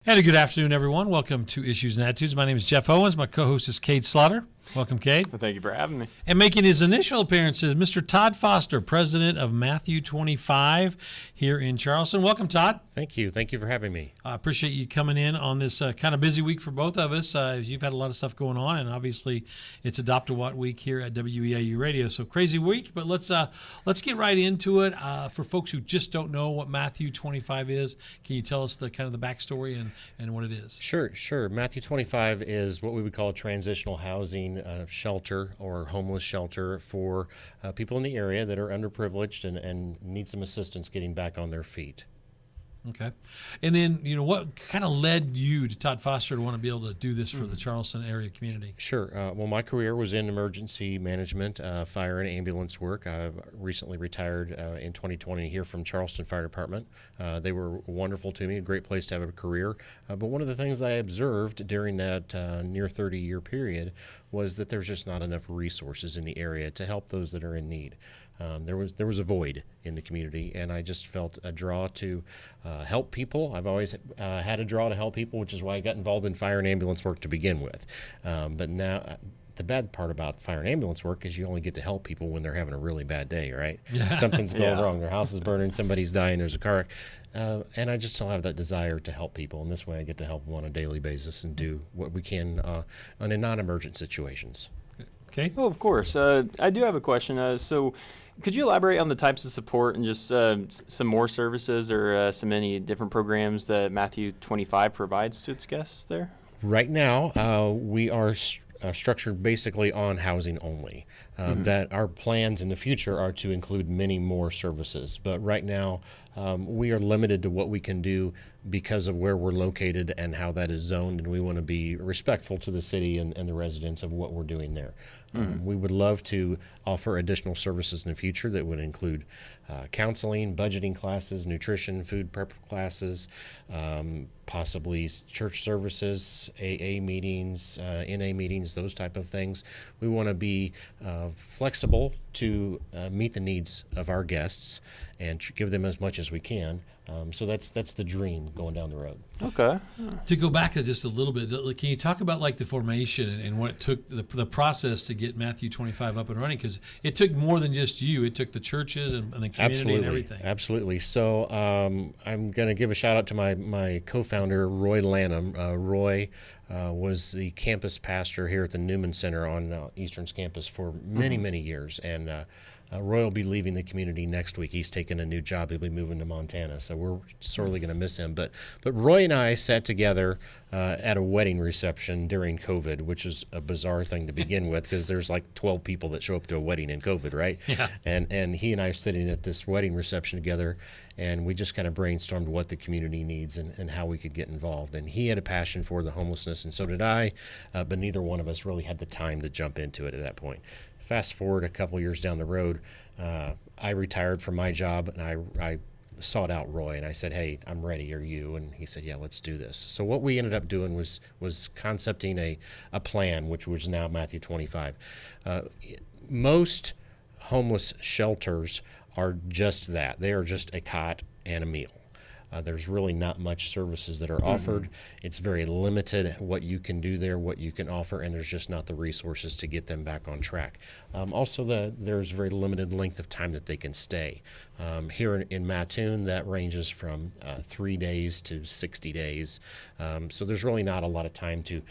And a good afternoon, everyone. Welcome to Issues and Attitudes. My name is Jeff Owens. My co-host is Cade Slaughter. Welcome, Cade. Well, thank you for having me. And making his initial appearances, Mr. Todd Foster, president of Matthew 25 here in Charleston. Welcome, Todd. Thank you. Thank you for having me. I appreciate you coming in on this kind of busy week for both of us. You've had a lot of stuff going on, and obviously it's Adopt a What week here at WEIU Radio. So crazy week, but let's get right into it. For folks who just don't know what Matthew 25 is, can you tell us the kind of the backstory and what it is? Sure. Matthew 25 is what we would call a transitional housing shelter or homeless shelter for people in the area that are underprivileged and need some assistance getting back on their feet. Okay. And then, what kind of led you to Todd Foster to want to be able to do this for the Charleston area community? Sure. Well, my career was in emergency management, fire and ambulance work. I recently retired in 2020 here from Charleston Fire Department. They were wonderful to me, a great place to have a career. But one of the things I observed during that near 30-year period was that there's just not enough resources in the area to help those that are in need. There was a void in the community, and I just felt a draw to help people. I've always had a draw to help people, which is why I got involved in fire and ambulance work to begin with. But now the bad part about fire and ambulance work is you only get to help people when they're having a really bad day, right? Yeah. Something's going wrong. Their house is burning, somebody's dying, there's a car. And I just still have that desire to help people. And this way I get to help them on a daily basis and do what we can in non-emergent situations. Okay. Oh, of course. I do have a question. So could you elaborate on the types of support and just some more services or any different programs that Matthew 25 provides to its guests there? Right now, we are structured basically on housing only. That our plans in the future are to include many more services. But right now, we are limited to what we can do because of where we're located and how that is zoned, and we want to be respectful to the city and the residents of what we're doing there. We would love to offer additional services in the future that would include counseling, budgeting classes, nutrition, food prep classes, possibly church services, AA meetings, NA meetings, those type of things. We want to be flexible to meet the needs of our guests and give them as much as we can. So that's the dream going down the road. Okay. To go back just a little bit, can you talk about like the formation and what it took, the process to get Matthew 25 up and running? Because it took more than just you. It took the churches and the community and everything. Absolutely. So I'm going to give a shout out to my co-founder, Roy Lanham. Roy was the campus pastor here at the Newman Center on Eastern's campus for many years. And Roy will be leaving the community next week. He's taking a new job. He'll be moving to Montana, so we're sorely going to miss him. But Roy and I sat together at a wedding reception during COVID, which is a bizarre thing to begin with because there's like 12 people that show up to a wedding in COVID, right? Yeah. And he and I sitting at this wedding reception together, and we just kind of brainstormed what the community needs and how we could get involved. And he had a passion for the homelessness, and so did I, but neither one of us really had the time to jump into it at that point. Fast forward a couple years down the road, I retired from my job, and I sought out Roy, and I said, "Hey, I'm ready. Are you?" And he said, "Yeah, let's do this." So what we ended up doing was concepting a plan, which was now Matthew 25. Most homeless shelters are just that. They are just a cot and a meal. There's really not much services that are offered. It's very limited what you can do there, what you can offer, and there's just not the resources to get them back on track. Also, there's very limited length of time that they can stay. Here in Mattoon, that ranges from 3 days to 60 days. So there's really not a lot of time to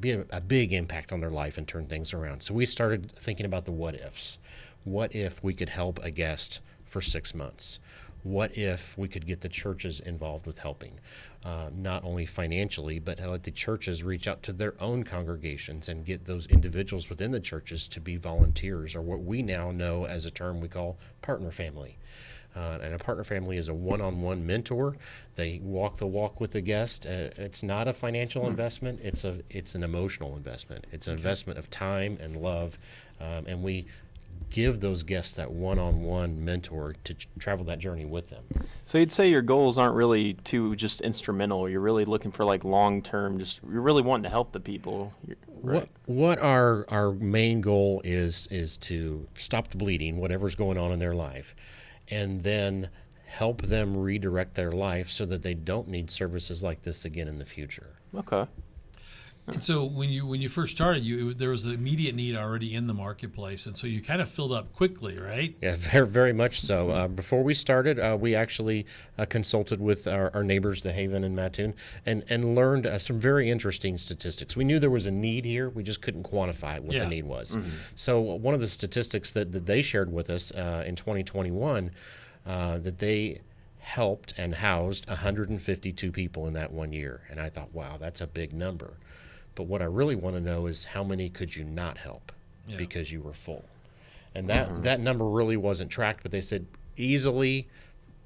be a big impact on their life and turn things around. So we started thinking about the what ifs. What if we could help a guest for 6 months? What if we could get the churches involved with helping, not only financially, but let the churches reach out to their own congregations and get those individuals within the churches to be volunteers, or what we now know as a term we call partner family. And a partner family is a one-on-one mentor. They walk the walk with the guest. It's not a financial investment. It's an emotional investment. It's an investment of time and love, and we give those guests that one-on-one mentor to travel that journey with them. So you'd say your goals aren't really too just instrumental. You're really looking for like long-term, you're really wanting to help the people. Right? What our main goal is to stop the bleeding, whatever's going on in their life, and then help them redirect their life so that they don't need services like this again in the future. Okay. And so when you first started, there was the immediate need already in the marketplace, and so you kind of filled up quickly, right? Yeah, very, very much so. Before we started, we actually consulted with our neighbors, the Haven and Mattoon, and learned some very interesting statistics. We knew there was a need here. We just couldn't quantify what the need was. So one of the statistics that they shared with us in 2021, that they helped and housed 152 people in that 1 year. And I thought, wow, that's a big number. But what I really want to know is how many could you not help because you were full? And that number really wasn't tracked, but they said easily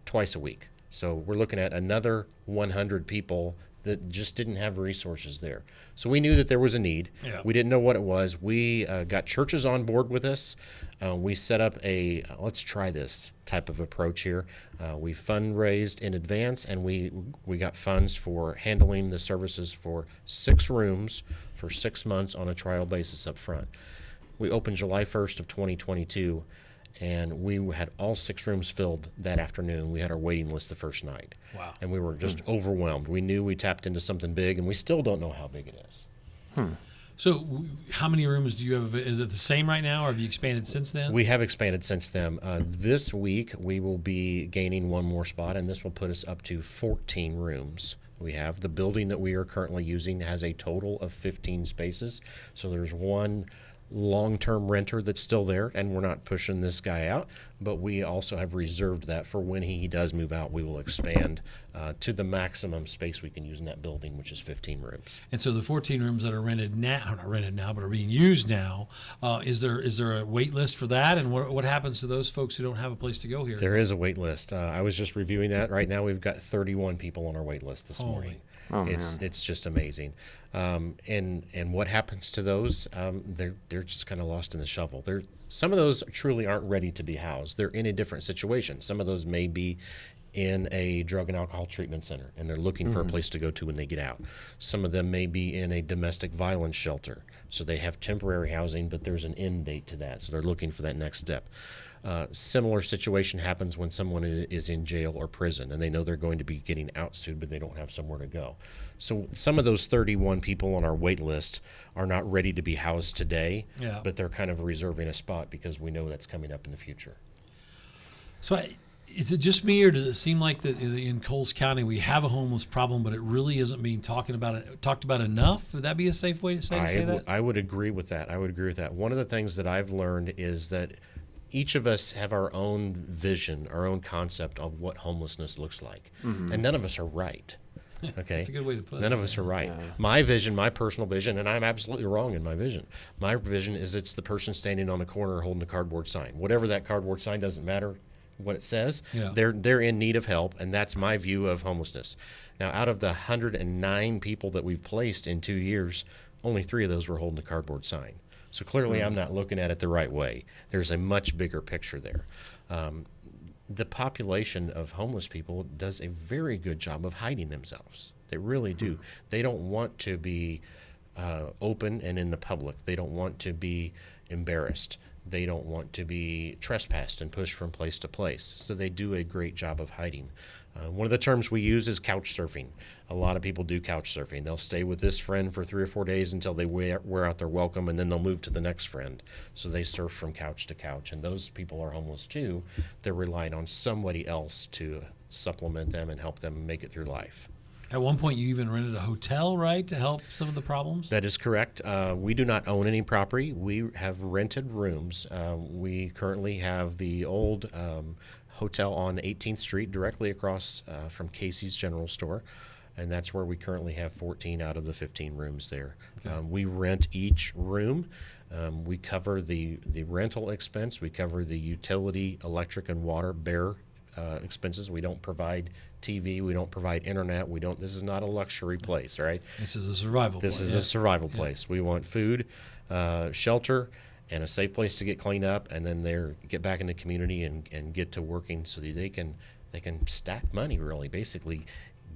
twice a week. So we're looking at another 100 people that just didn't have resources there. So we knew that there was a need. Yeah. We didn't know what it was. We got churches on board with us. We set up a let's try this type of approach here. We fundraised in advance, and we got funds for handling the services for 6 rooms for 6 months on a trial basis up front. We opened July 1st of 2022. And we had all 6 rooms filled that afternoon. We had our waiting list the first night. Wow. And we were just overwhelmed. We knew we tapped into something big, and we still don't know how big it is. So how many rooms do you have? Is it the same right now, or have you expanded since then? We have expanded since then. This week, we will be gaining 1 more spot, and this will put us up to 14 rooms. We have the building that we are currently using has a total of 15 spaces. So there's 1 long-term renter that's still there, and we're not pushing this guy out, but we also have reserved that for when he does move out. We will expand to the maximum space we can use in that building, which is 15 rooms. And so the 14 rooms that are rented now, not rented now, but are being used now, is there a wait list for that? And what happens to those folks who don't have a place to go here? There is a wait list. I was just reviewing that. Right now we've got 31 people on our wait list this morning. Oh, it's just amazing. And what happens to those? They're just kind of lost in the shuffle. Some of those truly aren't ready to be housed. They're in a different situation. Some of those may be in a drug and alcohol treatment center, and they're looking for a place to go to when they get out. Some of them may be in a domestic violence shelter, so they have temporary housing, but there's an end date to that, so they're looking for that next step. Similar situation happens when someone is in jail or prison, and they know they're going to be getting out soon, but they don't have somewhere to go. So some of those 31 people on our wait list are not ready to be housed today, but they're kind of reserving a spot because we know that's coming up in the future. So is it just me, or does it seem like that in Coles County we have a homeless problem, but it really isn't being talked about enough? Would that be a safe way to say that? I would agree with that. One of the things that I've learned is that each of us have our own vision, our own concept of what homelessness looks like, and none of us are right. Okay, that's a good way to put it. None of us are right. Yeah. My vision, my personal vision, and I'm absolutely wrong in my vision. My vision is it's the person standing on the corner holding a cardboard sign. Whatever that cardboard sign, doesn't matter what it says. They're in need of help, and that's my view of homelessness. Now, out of the 109 people that we've placed in 2 years, only 3 of those were holding a cardboard sign. So clearly I'm not looking at it the right way. There's a much bigger picture there. The population of homeless people does a very good job of hiding themselves. They really do. They don't want to be open and in the public. They don't want to be embarrassed. They don't want to be trespassed and pushed from place to place. So they do a great job of hiding. One of the terms we use is couch surfing. A lot of people do couch surfing. They'll stay with this friend for 3 or 4 days until they wear out their welcome, and then they'll move to the next friend. So they surf from couch to couch, and those people are homeless too. They're relying on somebody else to supplement them and help them make it through life. At one point, you even rented a hotel, right, to help some of the problems? That is correct. We do not own any property. We have rented rooms. We currently have the old hotel on 18th Street directly across from Casey's General Store, and that's where we currently have 14 out of the 15 rooms there. Okay. We rent each room. We cover the rental expense. We cover the utility, electric, and water bare expenses. We don't provide TV. We don't provide internet. This is not a luxury place, right? This is a survival place. This is a survival place. We want food, shelter, and a safe place to get cleaned up, and then get back in the community and get to working so that they can stack money, really, basically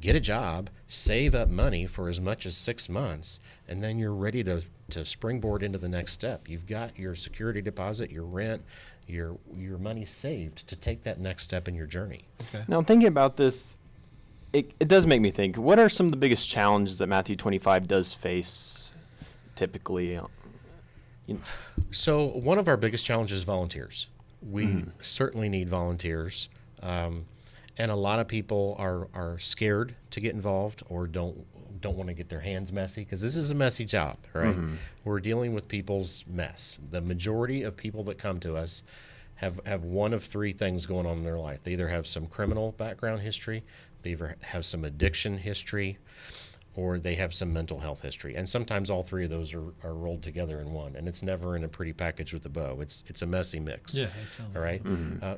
get a job, save up money for as much as 6 months, and then you're ready to springboard into the next step. You've got your security deposit, your rent, your money saved to take that next step in your journey. Okay. Now, thinking about this, it does make me think, what are some of the biggest challenges that Matthew 25 does face typically? So one of our biggest challenges is volunteers. We certainly need volunteers. And a lot of people are scared to get involved or don't want to get their hands messy, because this is a messy job, right? We're dealing with people's mess. The majority of people that come to us have one of three things going on in their life. They either have some criminal background history, they either have some addiction history, or they have some mental health history. And sometimes all three of those are rolled together in one, and it's never in a pretty package with a bow. It's a messy mix. Yeah, that sounds all right.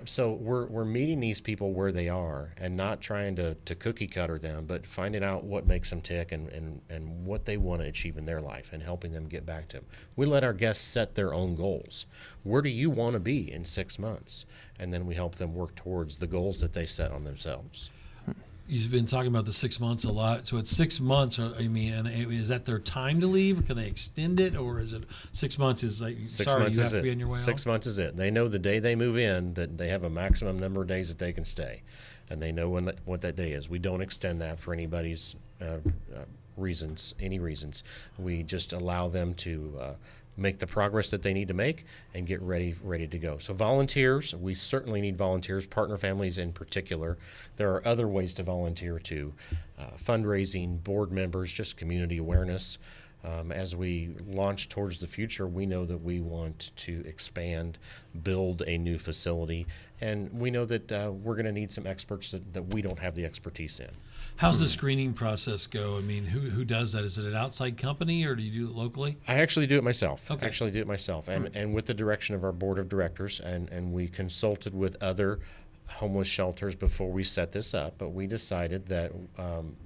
So we're meeting these people where they are and not trying to cookie cutter them, but finding out what makes them tick and what they want to achieve in their life and helping them get back to them. We let our guests set their own goals. Where do you want to be in 6 months? And then we help them work towards the goals that they set on themselves. You've been talking about the 6 months a lot. So it's 6 months. I mean, and is that their time to leave? Or can they extend it, or is it 6 months? Is like 6 sorry, months you is have to it. be on your way 6 out? months is it. They know the day they move in that they have a maximum number of days that they can stay, and they know what that day is. We don't extend that for anybody's reasons, any reasons. We just allow them to make the progress that they need to make and get ready to go. So volunteers, we certainly need volunteers, partner families in particular. There are other ways to volunteer too, fundraising, board members, just community awareness. As we launch towards the future, we know that we want to expand, build a new facility, and we know that we're going to need some experts that we don't have the expertise in. How's the screening process go? I mean, who does that? Is it an outside company, or do you do it locally? I actually do it myself. Okay. And with the direction of our board of directors, and we consulted with other homeless shelters before we set this up, but we decided that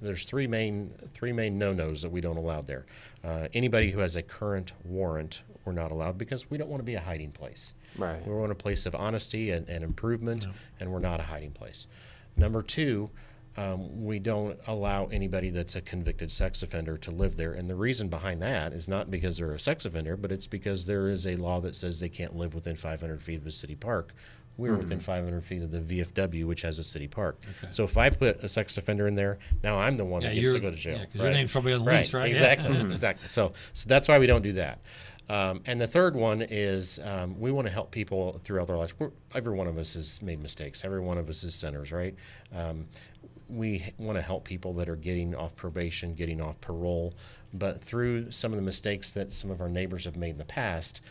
there's three main no-nos that we don't allow there. Anybody who has a current warrant, we're not allowed, because we don't want to be a hiding place. Right. We want a place of honesty and improvement, and we're not a hiding place. Number two, we don't allow anybody that's a convicted sex offender to live there. And the reason behind that is not because they're a sex offender, but it's because there is a law that says they can't live within 500 feet of a city park. We're within 500 feet of the VFW, which has a city park. Okay. So if I put a sex offender in there, now I'm the one that gets to go to jail. Yeah, because your name's probably on the lease, right? Exactly. Yeah. Exactly. So that's why we don't do that. And the third one is we want to help people throughout their lives. Every one of us has made mistakes. Every one of us is sinners, right? We want to help people that are getting off probation, getting off parole. But through some of the mistakes that some of our neighbors have made in the past,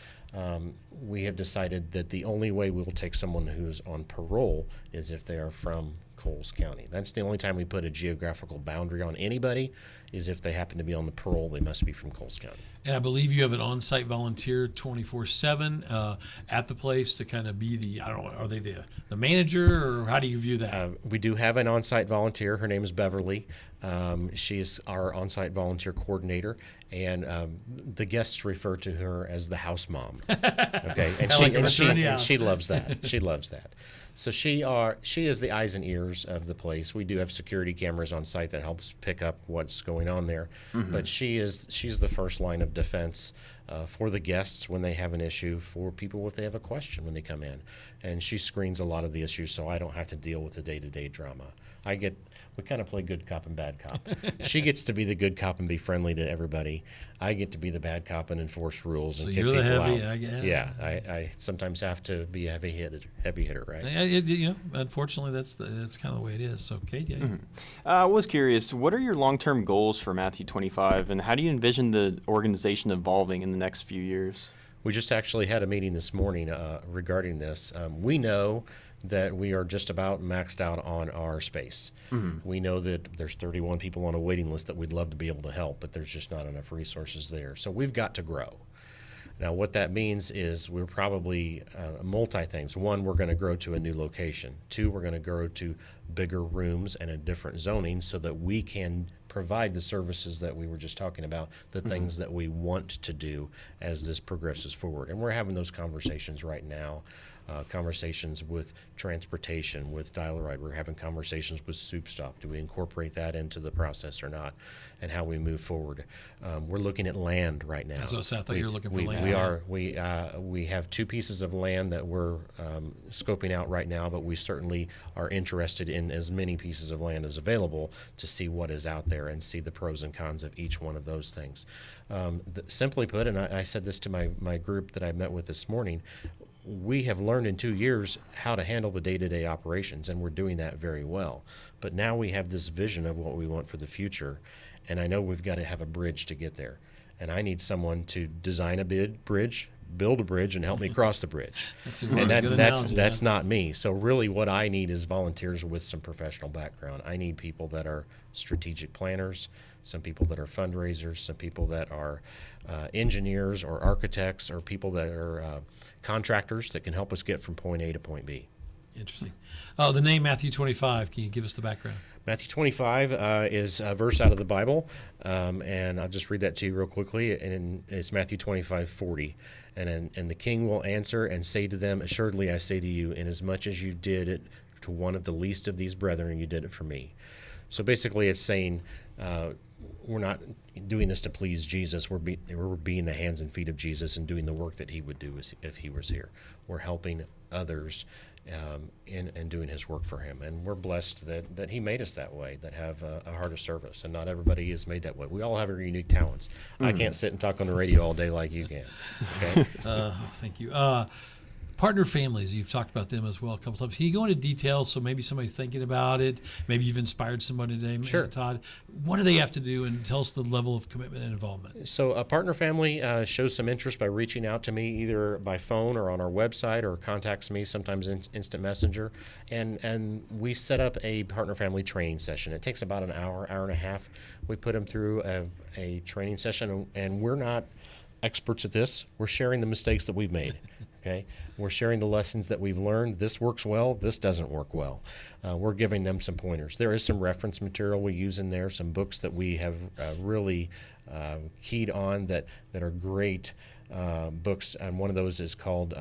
we have decided that the only way we will take someone who's on parole is if they are from Coles County. That's the only time we put a geographical boundary on anybody, is if they happen to be on the parole, they must be from Coles County. And I believe you have an on-site volunteer 24/7 at the place to kind of be the, I don't know, are they the manager, or how do you view that? We do have an on-site volunteer. Her name is Beverly. She is our on-site volunteer coordinator, and the guests refer to her as the house mom. Okay, and she loves that. She loves that. So she is the eyes and ears of the place. We do have security cameras on site that helps pick up what's going on there, but she's the first line of defense for the guests when they have an issue, for people if they have a question when they come in, and she screens a lot of the issues, so I don't have to deal with the day-to-day drama. We kind of play good cop and bad cop. She gets to be the good cop and be friendly to everybody. I get to be the bad cop and enforce rules and So kick you're the people heavy, out. yeah. I sometimes have to be a heavy hitter, right? Unfortunately, that's kind of the way it is. So, Kate, yeah. I was curious, what are your long-term goals for Matthew 25, and how do you envision the organization evolving in the next few years? We just actually had a meeting this morning regarding this. We know that we are just about maxed out on our space. We know that there's 31 people on a waiting list that we'd love to be able to help, but there's just not enough resources there. So we've got to grow. Now, what that means is we're probably multi things. One, we're going to grow to a new location. Two, we're going to grow to bigger rooms and a different zoning so that we can provide the services that we were just talking about, the things that we want to do as this progresses forward. And we're having those conversations right now. Conversations with transportation, with Dial-A-Ride. We're having conversations with Soup Stop. Do we incorporate that into the process or not, and how we move forward? We're looking at land right now. That's what I said. I thought you were looking for land. We are. We have 2 pieces of land that we're scoping out right now, but we certainly are interested in as many pieces of land as available to see what is out there and see the pros and cons of each one of those things. Simply put, and I said this to my group that I met with this morning, we have learned in 2 years how to handle the day-to-day operations, and we're doing that very well. But now we have this vision of what we want for the future, and I know we've got to have a bridge to get there. And I need someone to design a bridge, build a bridge, and help me cross the bridge. That's a really good analogy, that's not me. So really what I need is volunteers with some professional background. I need people that are strategic planners, some people that are fundraisers, some people that are engineers or architects, or people that are contractors that can help us get from point A to point B. Interesting. Oh, the name Matthew 25. Can you give us the background? Matthew 25 is a verse out of the Bible, and I'll just read that to you real quickly. And it's Matthew 25:40. And the king will answer and say to them, "Assuredly I say to you, inasmuch as you did it to one of the least of these brethren, you did it for me." So basically it's saying we're not doing this to please Jesus. We're being the hands and feet of Jesus and doing the work that he would do if he was here. We're helping others and doing his work for him. And we're blessed that he made us that way, that have a heart of service. And not everybody is made that way. We all have our unique talents. I can't sit and talk on the radio all day like you can. Okay? Thank you. Partner families, you've talked about them as well a couple times. Can you go into details so maybe somebody's thinking about it? Maybe you've inspired somebody today, Sure. Todd. What do they have to do, and tell us the level of commitment and involvement? So a partner family shows some interest by reaching out to me either by phone or on our website, or contacts me sometimes in instant messenger, and we set up a partner family training session. It takes about an hour and a half. We put them through a training session, and we're not experts at this. We're sharing the mistakes that we've made. Okay, we're sharing the lessons that we've learned. This works well. This doesn't work well. We're giving them some pointers. There is some reference material we use in there, some books that we have really keyed on that are great books. And one of those is called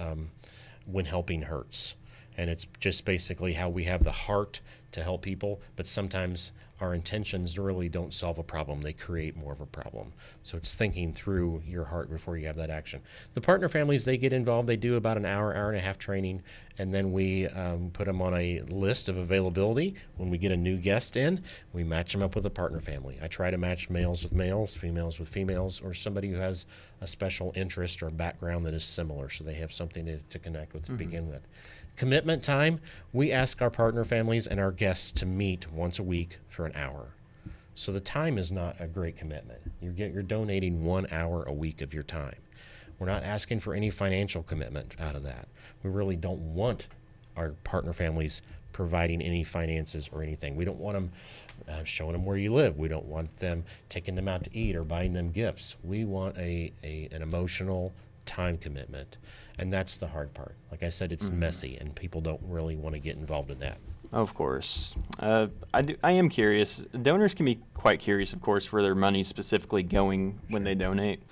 When Helping Hurts. And it's just basically how we have the heart to help people, but sometimes our intentions really don't solve a problem. They create more of a problem. So it's thinking through your heart before you have that action. The partner families, they get involved. They do about an hour and a half training, and then we put them on a list of availability. When we get a new guest in, we match them up with a partner family. I try to match males with males, females with females, or somebody who has a special interest or background that is similar, so they have something to connect with to begin with. Commitment time, we ask our partner families and our guests to meet once a week for an hour. So the time is not a great commitment. You're donating 1 hour a week of your time. We're not asking for any financial commitment out of that. We really don't want our partner families providing any finances or anything. We don't want them showing them where you live. We don't want them taking them out to eat or buying them gifts. We want an emotional time commitment, and that's the hard part. Like I said, it's messy, and people don't really want to get involved in that. Of course. I am curious. Donors can be quite curious, of course, where their money's specifically going when they donate.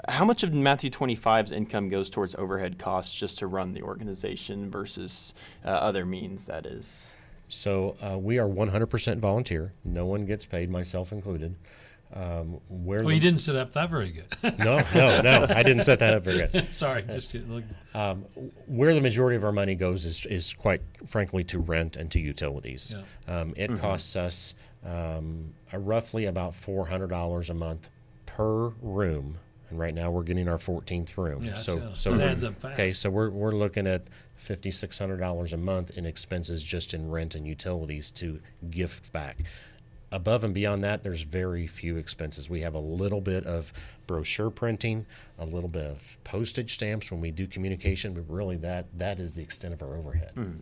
How much of Matthew 25's income goes towards overhead costs just to run the organization versus other means, that is? So we are 100% volunteer. No one gets paid, myself included. Well, you didn't set up that very good. No, I didn't set that up very good. Sorry, just kidding. Where the majority of our money goes is quite frankly to rent and to utilities. Yeah. It costs us roughly about $400 a month per room, and right now we're getting our 14th room. Yeah, so it adds up fast. Okay, so we're looking at $500-600 a month in expenses just in rent and utilities to gift back. Above and beyond that, there's very few expenses. We have a little bit of brochure printing, a little bit of postage stamps when we do communication, but really that is the extent of our overhead.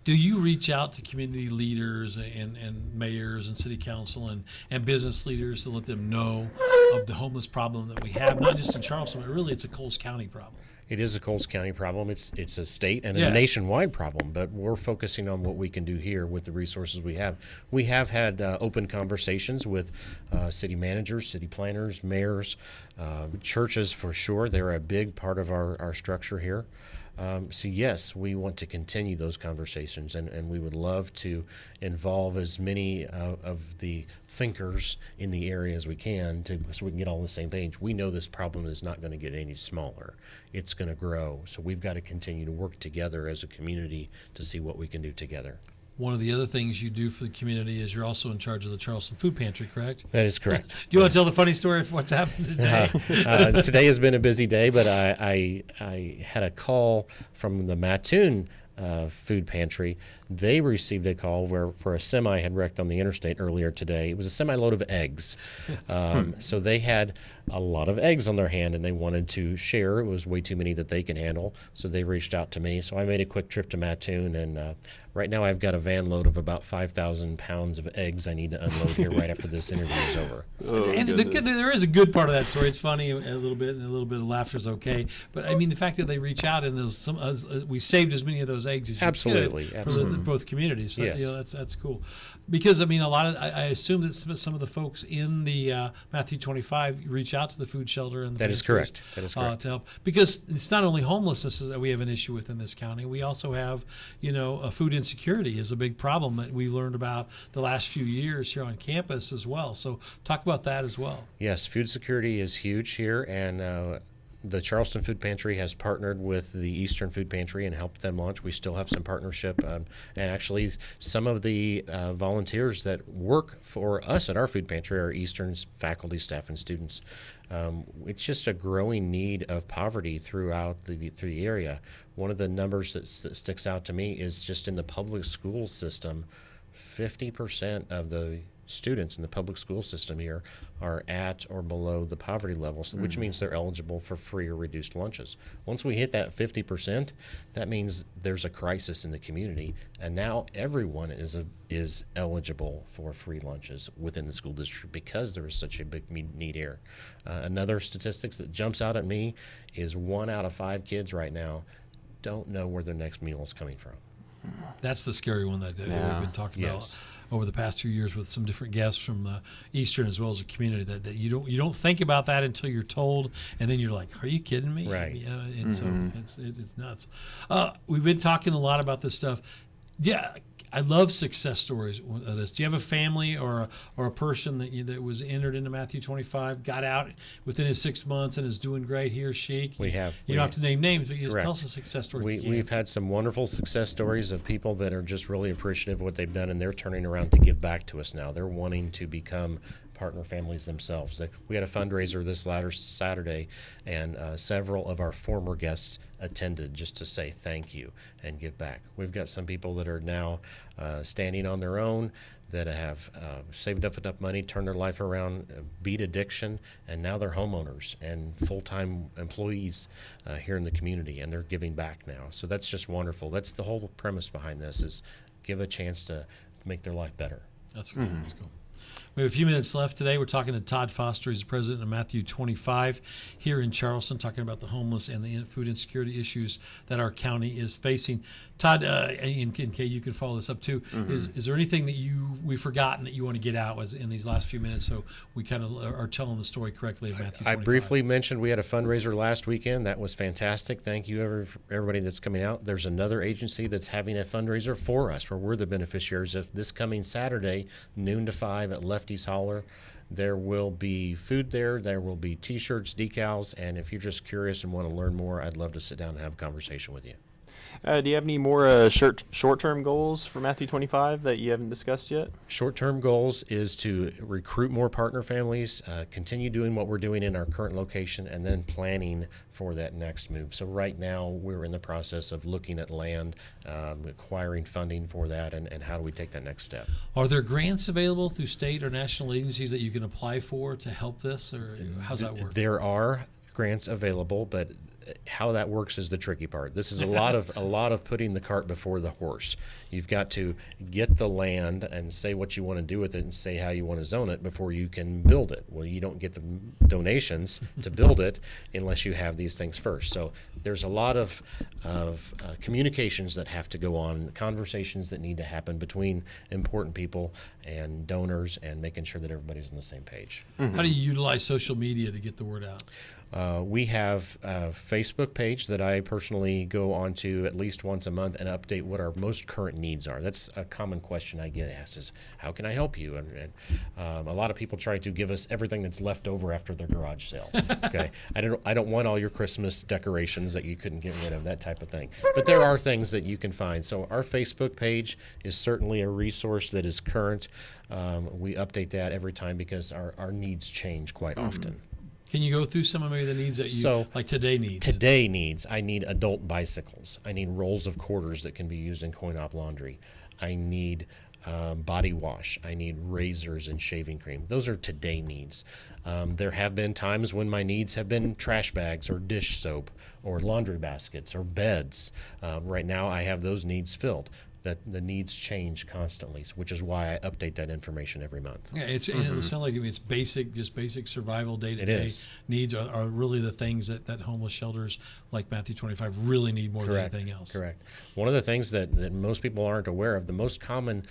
Do you reach out to community leaders and mayors and city council and business leaders to let them know of the homeless problem that we have, not just in Charleston, but really it's a Coles County problem? It is a Coles County problem. It's a state and Yeah. a nationwide problem, but we're focusing on what we can do here with the resources we have. We have had open conversations with city managers, city planners, mayors, churches for sure. They're a big part of our structure here. So yes, we want to continue those conversations, and we would love to involve as many of the thinkers in the area as we can so we can get all on the same page. We know this problem is not going to get any smaller. It's going to grow. So we've got to continue to work together as a community to see what we can do together. One of the other things you do for the community is you're also in charge of the Charleston Food Pantry, correct? That is correct. Do you want to tell the funny story of what's happened today? Today has been a busy day, but I had a call from the Mattoon food pantry. They received a call where a semi had wrecked on the interstate earlier today. It was a semi-load of eggs. So they had a lot of eggs on their hand, and they wanted to share. It was way too many that they can handle, so they reached out to me. So I made a quick trip to Mattoon, and right now I've got a van load of about 5,000 pounds of eggs I need to unload here right after this interview is over. And there is a good part of that story. It's funny a little bit, and a little bit of laughter is okay. But I mean, the fact that they reach out and we saved as many of those eggs as you Absolutely, could absolutely. for both communities. So, Yes. that's cool. Because I mean, I assume that some of the folks in the Matthew 25 reach out to the food shelter and the That is pantries, correct. That is correct. to help, because it's not only homelessness that we have an issue with in this county. We also have, food insecurity is a big problem that we learned about the last few years here on campus as well. So talk about that as well. Yes, food security is huge here, and the Charleston Food Pantry has partnered with the Eastern Food Pantry and helped them launch. We still have some partnership, and actually some of the volunteers that work for us at our food pantry are Eastern's faculty, staff, and students. It's just a growing need of poverty throughout the area. One of the numbers that sticks out to me is just in the public school system, 50% of the students in the public school system here are at or below the poverty level, which means they're eligible for free or reduced lunches. Once we hit that 50%, that means there's a crisis in the community, and now everyone is eligible for free lunches within the school district because there is such a big need here. Another statistics that jumps out at me is 1 out of 5 kids right now don't know where their next meal is coming from. That's the scary one that we've been talking Yes. about over the past 2 years with some different guests from Eastern as well as the community. That you don't think about that until you're told, and then you're like, "Are you kidding me?" Right. And so it's nuts. We've been talking a lot about this stuff. Yeah. I love success stories of this. Do you have a family or a person that was entered into Matthew 25, got out within his 6 months and is doing great, he or she? We have. You don't have to name names, but you just Correct. tell us a success story. if you We've can. had some wonderful success stories of people that are just really appreciative of what they've done, and they're turning around to give back to us now. They're wanting to become partner families themselves. We had a fundraiser this latter Saturday, and several of our former guests attended just to say thank you and give back. We've got some people that are now standing on their own, that have saved up enough money, turned their life around, beat addiction, and now they're homeowners and full-time employees here in the community, and they're giving back now. So that's just wonderful. That's the whole premise behind this, is give a chance to make their life better. That's cool. That's cool. We have a few minutes left today. We're talking to Todd Foster. He's the president of Matthew 25 here in Charleston, talking about the homeless and the food insecurity issues that our county is facing. Todd, and Kay, you can follow this up too. Is there anything that we've forgotten that you want to get out in these last few minutes, so we kind of are telling the story correctly of Matthew 25? I briefly mentioned we had a fundraiser last weekend. That was fantastic. Thank you, everybody that's coming out. There's another agency that's having a fundraiser for us, where we're the beneficiaries of this coming Saturday, noon to 5 at Lefty's Holler. There will be food there. There will be T-shirts, decals, and if you're just curious and want to learn more, I'd love to sit down and have a conversation with you. Do you have any more short-term goals for Matthew 25 that you haven't discussed yet? Short-term goals is to recruit more partner families, continue doing what we're doing in our current location, and then planning for that next move. So right now we're in the process of looking at land, acquiring funding for that, and how do we take that next step. Are there grants available through state or national agencies that you can apply for to help this, or how's that work? There are grants available, but how that works is the tricky part. This is a lot of putting the cart before the horse. You've got to get the land and say what you want to do with it and say how you want to zone it before you can build it. Well, you don't get the donations to build it unless you have these things first. So there's a lot of communications that have to go on, conversations that need to happen between important people and donors, and making sure that everybody's on the same page. How do you utilize social media to get the word out? We have a Facebook page that I personally go onto at least once a month and update what our most current needs are. That's a common question I get asked is, how can I help you? And a lot of people try to give us everything that's left over after their garage sale. Okay, I don't want all your Christmas decorations that you couldn't get rid of, that type of thing. But there are things that you can find. So our Facebook page is certainly a resource that is current. We update that every time because our needs change quite often. Can you go through some of maybe the needs that you, like today needs? Today needs, I need adult bicycles. I need rolls of quarters that can be used in coin-op laundry. I need body wash. I need razors and shaving cream. Those are today needs. There have been times when my needs have been trash bags or dish soap or laundry baskets or beds. Right now I have those needs filled. That the needs change constantly, which is why I update that information every month. Yeah, and it sounds like it's basic, just basic survival day-to-day is. needs are really the things that homeless shelters like Matthew 25 really need more Correct. than anything else. Correct. One of the things that most people aren't aware of, the most common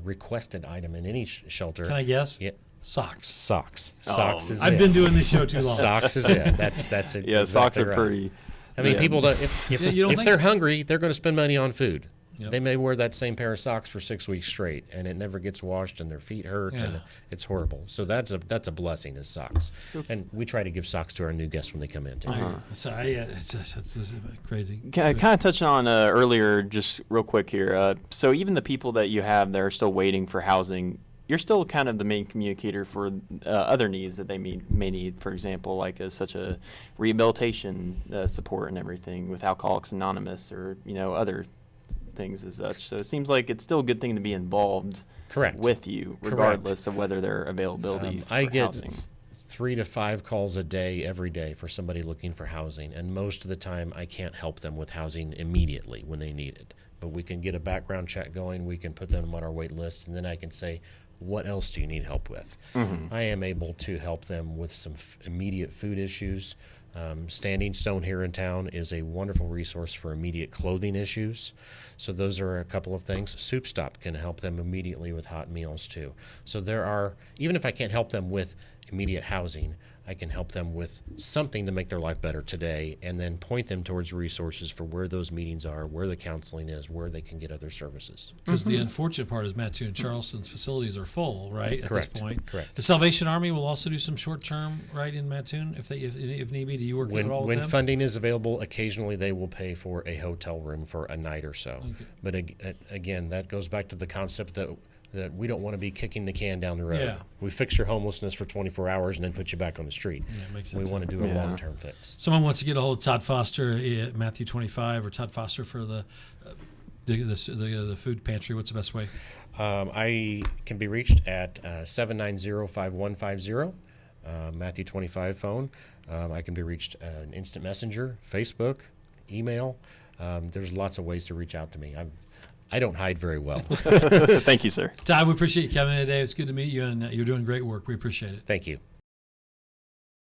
requested item in any shelter. Can I guess? Yeah. Socks. Socks. Socks is I've it. been doing this show too long. Socks is it. That's it. Yeah, exactly socks are right. pretty. I mean, people don't. Yeah, you don't If think- they're hungry, they're going to spend money on food. Yep. They may wear that same pair of socks for 6 weeks straight, and it never gets washed, and their feet hurt, Yeah. and it's horrible. So that's a blessing is socks, and we try to give socks to our new guests when they come in too. So it's crazy. Kind of touching on earlier, just real quick here. So even the people that you have that are still waiting for housing, you're still kind of the main communicator for other needs that they may need. For example, like such a rehabilitation support and everything with Alcoholics Anonymous, or other things as such. So it seems like it's still a good thing to be involved. Correct. With you, regardless of whether their availability for I get housing. 3 to 5 calls a day every day for somebody looking for housing, and most of the time I can't help them with housing immediately when they need it. But we can get a background check going, we can put them on our wait list, and then I can say, what else do you need help with? I am able to help them with some immediate food issues. Standing Stone here in town is a wonderful resource for immediate clothing issues. So those are a couple of things. Soup Stop can help them immediately with hot meals too. So there are, even if I can't help them with immediate housing, I can help them with something to make their life better today, and then point them towards resources for where those meetings are, where the counseling is, where they can get other services. Because the unfortunate part is Matthew and Charleston's facilities are full, right? At Correct. this point. Correct. The Salvation Army will also do some short term, right, in Mattoon if need be. Do you work at all with When them? funding is available, occasionally they will pay for a hotel room for a night or so. But again, that goes back to the concept that we don't want to be kicking the can down the road. Yeah. We fix your homelessness for 24 hours and then put you back on the street. Yeah, it makes We sense. want to do a Yeah. long-term fix. Someone wants to get a hold of Todd Foster at Matthew 25 or Todd Foster for the food pantry. What's the best way? I can be reached at 790-5150, Matthew 25 phone. I can be reached on Instant Messenger, Facebook, email. There's lots of ways to reach out to me. I don't hide very well. Thank you, sir. Todd, we appreciate you coming in today. It's good to meet you, and you're doing great work. We appreciate it. Thank you.